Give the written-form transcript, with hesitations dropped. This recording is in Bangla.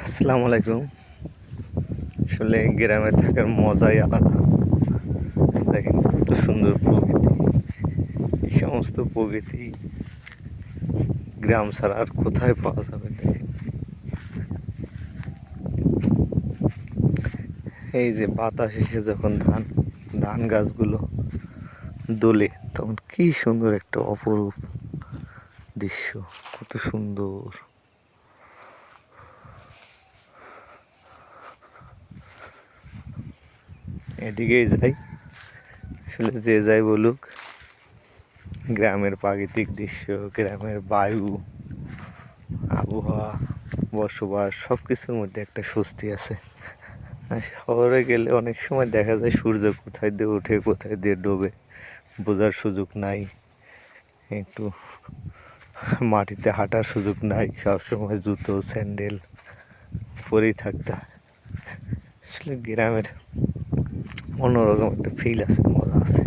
আসসালামু আলাইকুম। আসলে গ্রামে থাকার মজাই আলাদা। দেখেন কত সুন্দর প্রকৃতি। এই সমস্ত প্রকৃতি গ্রাম ছাড়া আর কোথায় পাওয়া যাবে? দেখেন এই যে বাতাস এসে যখন ধান গাছগুলো দোলে, তখন কি সুন্দর একটা অপরূপ দৃশ্য, কত সুন্দর। এদিকেই যাই, আসলে যে যাই বলুক, গ্রামের প্রাকৃতিক দৃশ্য, গ্রামের বায়ু, আবহাওয়া, বসবাস সব কিছুর মধ্যে একটা স্বস্তি আছে। আর শহরে গেলে অনেক সময় দেখা যায় সূর্য কোথায় দিয়ে ওঠে কোথায় দিয়ে ডোবে বোঝার সুযোগ নাই, একটু মাটিতে হাঁটার সুযোগ নাই, সবসময় জুতো স্যান্ডেল পরেই থাকতে হয়। আসলে গ্রামের অন্যরকম একটা ফিল আছে, মজা আছে।